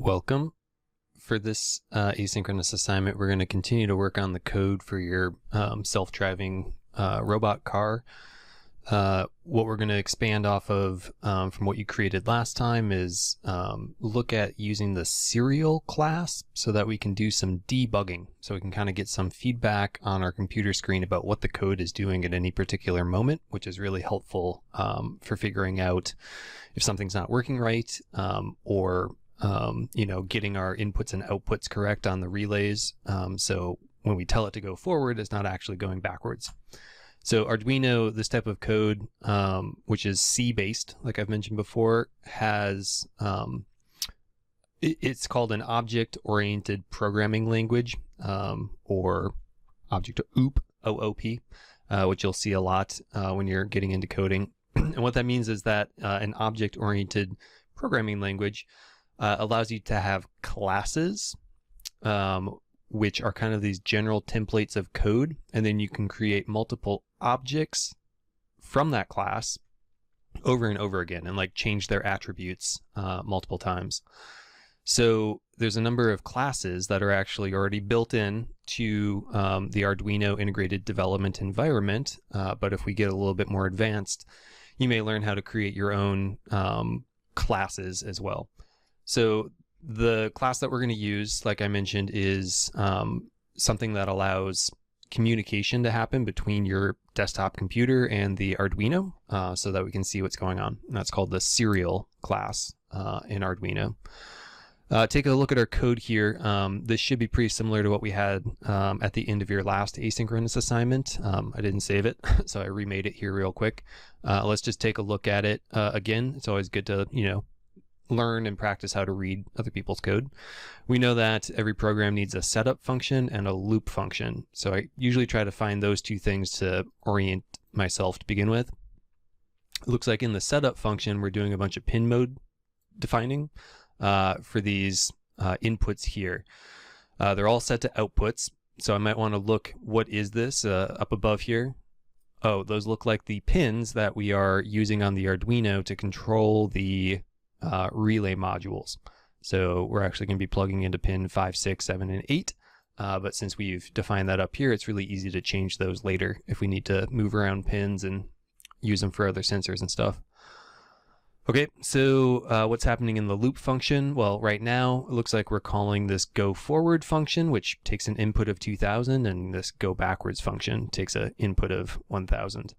Welcome. For this asynchronous assignment, we're going to continue to work on the code for your self-driving robot car. What we're going to expand off of from what you created last time is look at using the serial class so that we can do some debugging. So we can kind of get some feedback on our computer screen about what the code is doing at any particular moment, which is really helpful for figuring out if something's not working right or getting our inputs and outputs correct on the relays. So when we tell it to go forward, it's not actually going backwards. So Arduino, this type of code, which is C-based, like I've mentioned before, has, it's called an object-oriented programming language, or object OOP, O-O-P, which you'll see a lot when you're getting into coding. And what that means is that an object-oriented programming language allows you to have classes, which are kind of these general templates of code, and then you can create multiple objects from that class over and over again and like change their attributes multiple times. So there's a number of classes that are actually already built in to the Arduino integrated development environment, but if we get a little bit more advanced, you may learn how to create your own classes as well. So the class that we're going to use, like I mentioned, is something that allows communication to happen between your desktop computer and the Arduino so that we can see what's going on. And that's called the serial class in Arduino. Take a look at our code here. This should be pretty similar to what we had at the end of your last asynchronous assignment. I didn't save it, so I remade it here real quick. Let's just take a look at it again. It's always good to, learn and practice how to read other people's code. We know that every program needs a setup function and a loop function. So I usually try to find those two things to orient myself to begin with. It looks like in the setup function, we're doing a bunch of pin mode defining for these inputs here. They're all set to outputs. So I might want to look, what is this up above here? Oh, those look like the pins that we are using on the Arduino to control the relay modules. So we're actually going to be plugging into pin 5, 6, 7, and 8. But since we've defined that up here, it's really easy to change those later if we need to move around pins and use them for other sensors and stuff. Okay, so what's happening in the loop function? Well, right now it looks like we're calling this go forward function, which takes an input of 2000, and this go backwards function takes an input of 1000.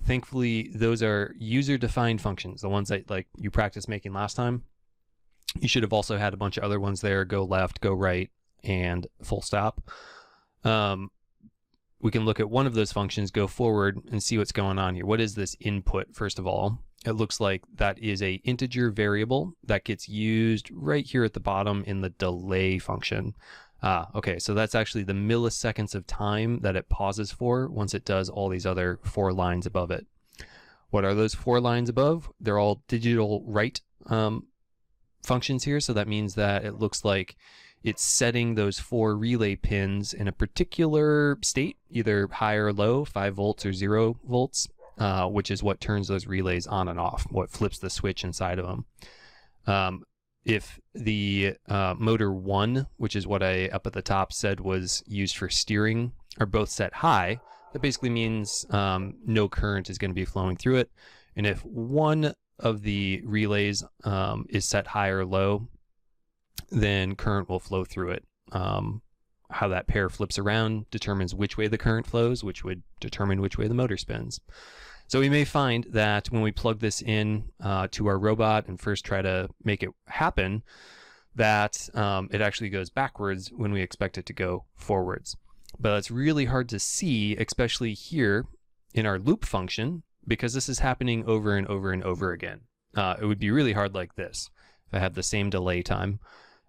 Thankfully, those are user-defined functions, the ones that like you practiced making last time. You should have also had a bunch of other ones there, go left, go right, and full stop. We can look at one of those functions, go forward, and see what's going on here. What is this input, first of all? It looks like that is a integer variable that gets used right here at the bottom in the delay function. Okay, so that's actually the milliseconds of time that it pauses for once it does all these other 4 lines above it. What are those 4 lines above? They're all digital write functions here, so that means that it looks like it's setting those 4 relay pins in a particular state, either high or low, 5 volts or 0 volts, which is what turns those relays on and off, what flips the switch inside of them. If the motor 1, which is what I up at the top said was used for steering, are both set high, that basically means no current is going to be flowing through it. And if one of the relays is set high or low, then current will flow through it. How that pair flips around determines which way the current flows, which would determine which way the motor spins. So we may find that when we plug this in to our robot and first try to make it happen, that it actually goes backwards when we expect it to go forwards. But it's really hard to see, especially here in our loop function, because this is happening over and over and over again. It would be really hard like this if I have the same delay time.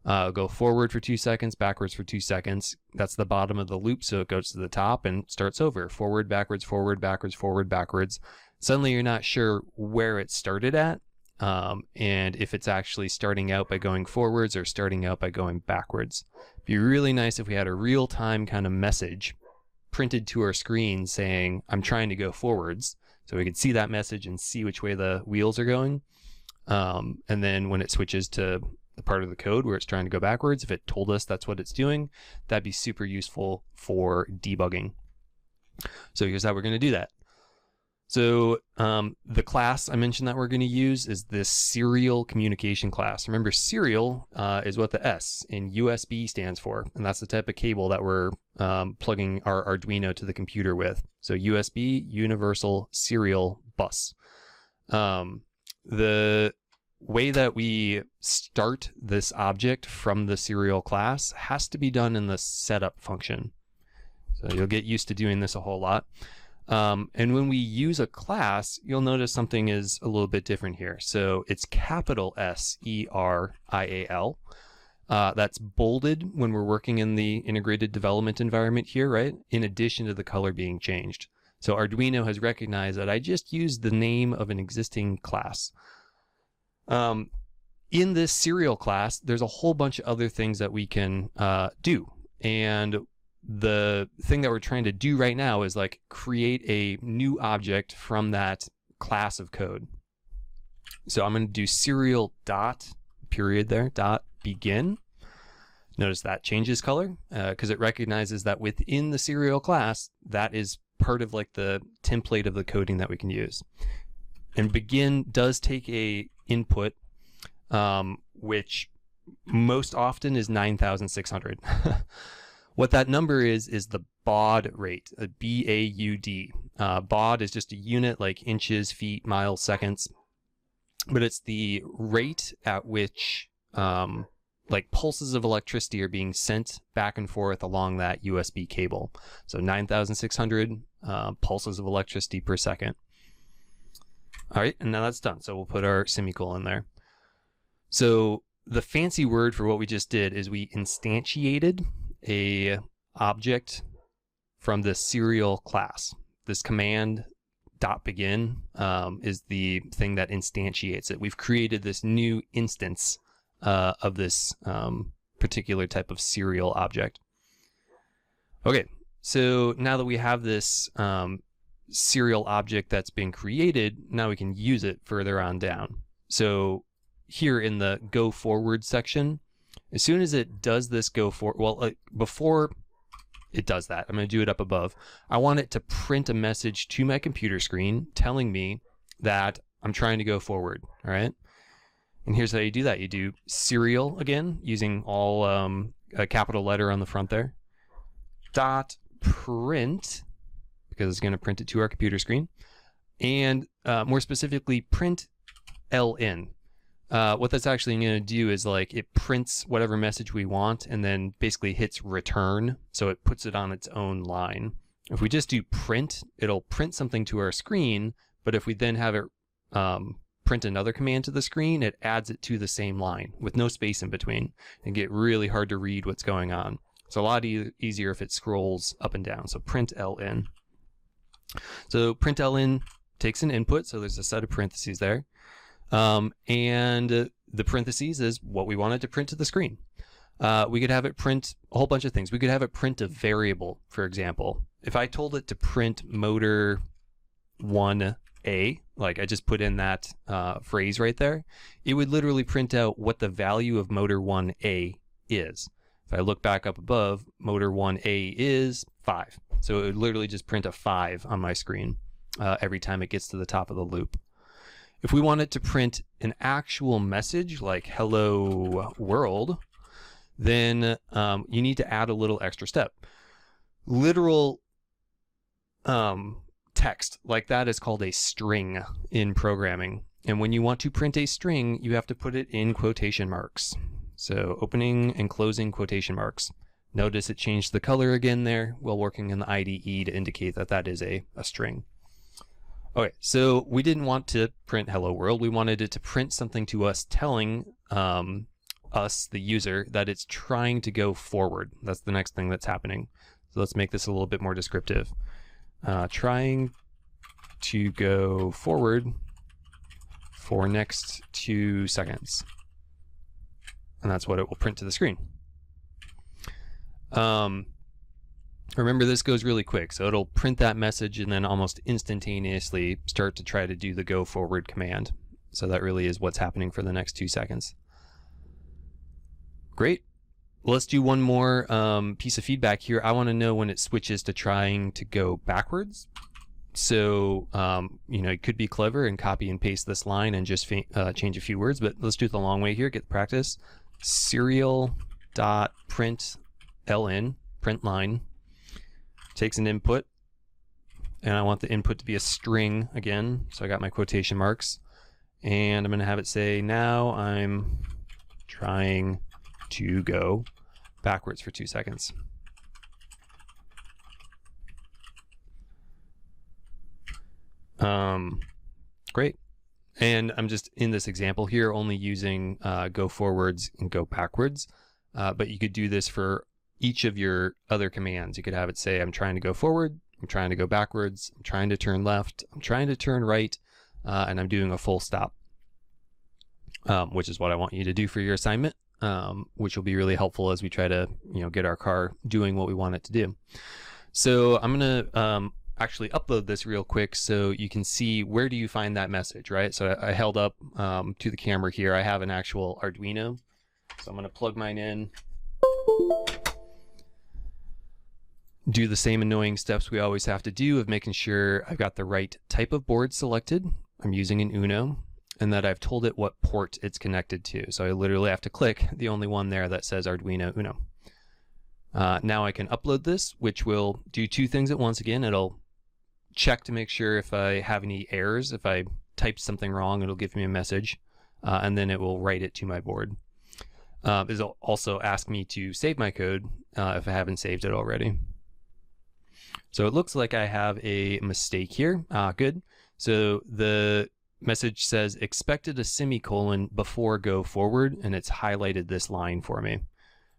Go forward for 2 seconds, backwards for 2 seconds. That's the bottom of the loop, so it goes to the top and starts over. Forward, backwards, forward, backwards, forward, backwards. Suddenly you're not sure where it started at, and if it's actually starting out by going forwards or starting out by going backwards. It'd be really nice if we had a real-time kind of message printed to our screen saying, I'm trying to go forwards, so we could see that message and see which way the wheels are going. And then when it switches to the part of the code where it's trying to go backwards, if it told us that's what it's doing, that'd be super useful for debugging. So here's how we're going to do that. So the class I mentioned that we're going to use is this serial communication class. Remember, serial is what the S in USB stands for, and that's the type of cable that we're plugging our Arduino to the computer with. So USB, Universal Serial Bus. The way that we start this object from the serial class has to be done in the setup function. So you'll get used to doing this a whole lot. And when we use a class, you'll notice something is a little bit different here. So it's capital S-E-R-I-A-L. That's bolded when we're working in the integrated development environment here, right? In addition to the color being changed. So Arduino has recognized that I just used the name of an existing class. In this serial class, there's a whole bunch of other things that we can do. And the thing that we're trying to do right now is like create a new object from that class of code. So I'm going to do serial dot period there dot begin. Notice that changes color because it recognizes that within the serial class, that is part of like the template of the coding that we can use. And begin does take a input, which most often is 9,600. What that number is the baud rate, a B-A-U-D. Baud is just a unit like inches, feet, miles, seconds. But it's the rate at which like pulses of electricity are being sent back and forth along that USB cable. So 9,600 pulses of electricity per second. All right, and now that's done. So we'll put our semicolon there. So the fancy word for what we just did is we instantiated a object from the serial class. This command .begin is the thing that instantiates it. We've created this new instance of this particular type of serial object. Okay, so now that we have this serial object that's been created, now we can use it further on down. So here in the go forward section, as soon as it does this go forward, well, before it does that, I'm going to do it up above. I want it to print a message to my computer screen telling me that I'm trying to go forward. All right. And here's how you do that. You do serial again, using all a capital letter on the front there. Dot print, because it's going to print it to our computer screen. And more specifically, print ln. What that's actually going to do is like it prints whatever message we want and then basically hits return. So it puts it on its own line. If we just do print, it'll print something to our screen. But if we then have it print another command to the screen, it adds it to the same line with no space in between and get really hard to read what's going on. It's a lot easier if it scrolls up and down. So print ln. So print ln takes an input. So there's a set of parentheses there. And the parentheses is what we wanted to print to the screen. We could have it print a whole bunch of things. We could have it print a variable, for example. If I told it to print motor 1A, like I just put in that phrase right there, it would literally print out what the value of motor 1A is. If I look back up above, motor 1A is 5. So it would literally just print a 5 on my screen every time it gets to the top of the loop. If we wanted to print an actual message like hello world, then you need to add a little extra step. Literal text like that is called a string in programming. And when you want to print a string, you have to put it in quotation marks. So opening and closing quotation marks. Notice it changed the color again there while working in the IDE to indicate that that is a string. Okay, so we didn't want to print hello world. We wanted it to print something to us telling us, the user, that it's trying to go forward. That's the next thing that's happening. So let's make this a little bit more descriptive. Trying to go forward for next 2 seconds. And that's what it will print to the screen. Remember, this goes really quick, so it'll print that message and then almost instantaneously start to try to do the go forward command. So that really is what's happening for the next 2 seconds. Great. Let's do one more piece of feedback here. I want to know when it switches to trying to go backwards. So, you could be clever and copy and paste this line and just change a few words, but let's do it the long way here, get the practice. Serial.println, print line, takes an input, and I want the input to be a string again, so I got my quotation marks, and I'm going to have it say, now I'm trying to go backwards for 2 seconds. Great. And I'm just in this example here only using go forwards and go backwards, but you could do this for each of your other commands. You could have it say, I'm trying to go forward, I'm trying to go backwards, I'm trying to turn left, I'm trying to turn right, and I'm doing a full stop, which is what I want you to do for your assignment, which will be really helpful as we try to get our car doing what we want it to do. So I'm going to actually upload this real quick so you can see where do you find that message, right? So I held up to the camera here. I have an actual Arduino, so I'm going to plug mine in. Do the same annoying steps we always have to do of making sure I've got the right type of board selected. I'm using an Uno, and that I've told it what port it's connected to. So I literally have to click the only one there that says Arduino Uno. Now I can upload this, which will do two things at once. Again, it'll check to make sure if I have any errors. If I type something wrong, it'll give me a message, and then it will write it to my board. It'll also ask me to save my code if I haven't saved it already. So it looks like I have a mistake here. Good. So the message says expected a semicolon before go forward, and it's highlighted this line for me.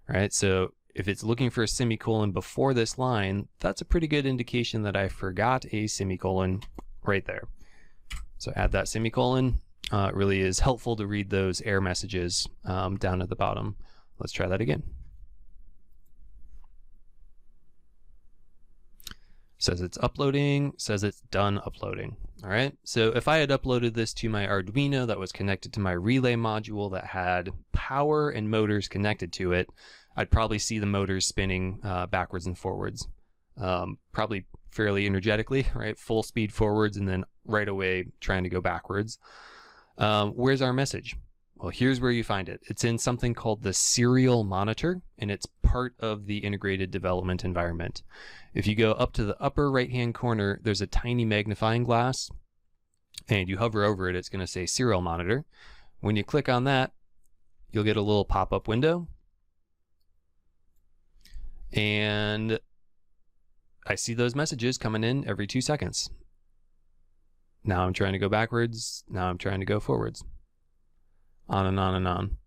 All right. So if it's looking for a semicolon before this line, that's a pretty good indication that I forgot a semicolon right there. So add that semicolon. It really is helpful to read those error messages down at the bottom. Let's try that again. Says it's uploading, says it's done uploading. All right, so if I had uploaded this to my Arduino that was connected to my relay module that had power and motors connected to it, I'd probably see the motors spinning backwards and forwards, probably fairly energetically, right? Full speed forwards and then right away trying to go backwards. Where's our message? Well, here's where you find it. It's in something called the serial monitor, and it's part of the integrated development environment. If you go up to the upper right-hand corner, there's a tiny magnifying glass, and you hover over it, it's going to say serial monitor. When you click on that, you'll get a little pop-up window. And I see those messages coming in every 2 seconds. Now I'm trying to go backwards. Now I'm trying to go forwards. On and on and on.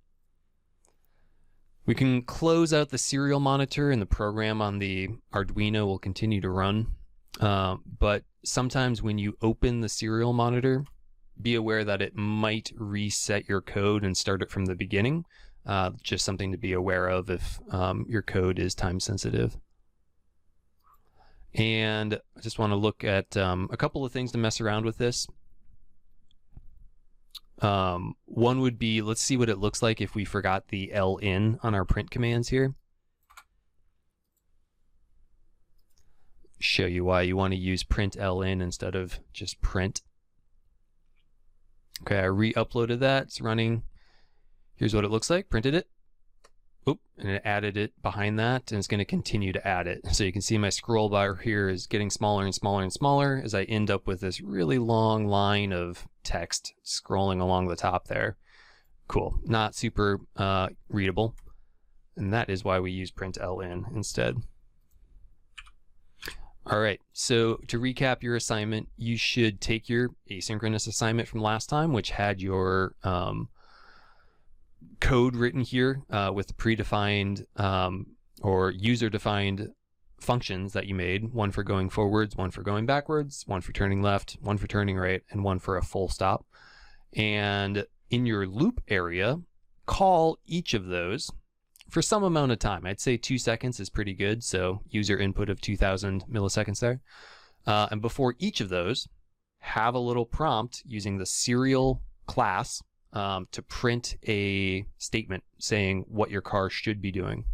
We can close out the serial monitor and the program on the Arduino will continue to run. But sometimes when you open the serial monitor, be aware that it might reset your code and start it from the beginning. Just something to be aware of if your code is time sensitive. And I just want to look at a couple of things to mess around with this. One would be, let's see what it looks like if we forgot the ln on our print commands here. Show you why you want to use print ln instead of just print. Okay, I re-uploaded that. It's running. Here's what it looks like. Printed it. Oop, and it added it behind that, and it's going to continue to add it. So you can see my scroll bar here is getting smaller and smaller and smaller as I end up with this really long line of text scrolling along the top there. Cool. Not super readable. And that is why we use print ln instead. All right, so to recap your assignment, you should take your asynchronous assignment from last time, which had your code written here with predefined or user-defined functions that you made, one for going forwards, one for going backwards, one for turning left, one for turning right, and one for a full stop. And in your loop area, call each of those for some amount of time. I'd say 2 seconds is pretty good, so user input of 2000 milliseconds there. And before each of those, have a little prompt using the serial class to print a statement saying what your car should be doing.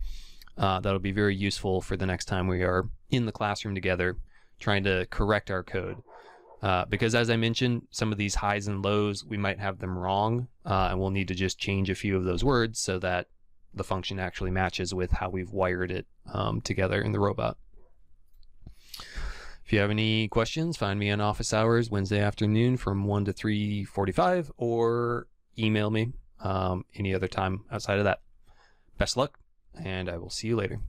That'll be very useful for the next time we are in the classroom together trying to correct our code. Because as I mentioned, some of these highs and lows, we might have them wrong, and we'll need to just change a few of those words so that the function actually matches with how we've wired it together in the robot. If you have any questions, find me on office hours Wednesday afternoon from 1 to 3:45, or email me any other time outside of that. Best luck, and I will see you later.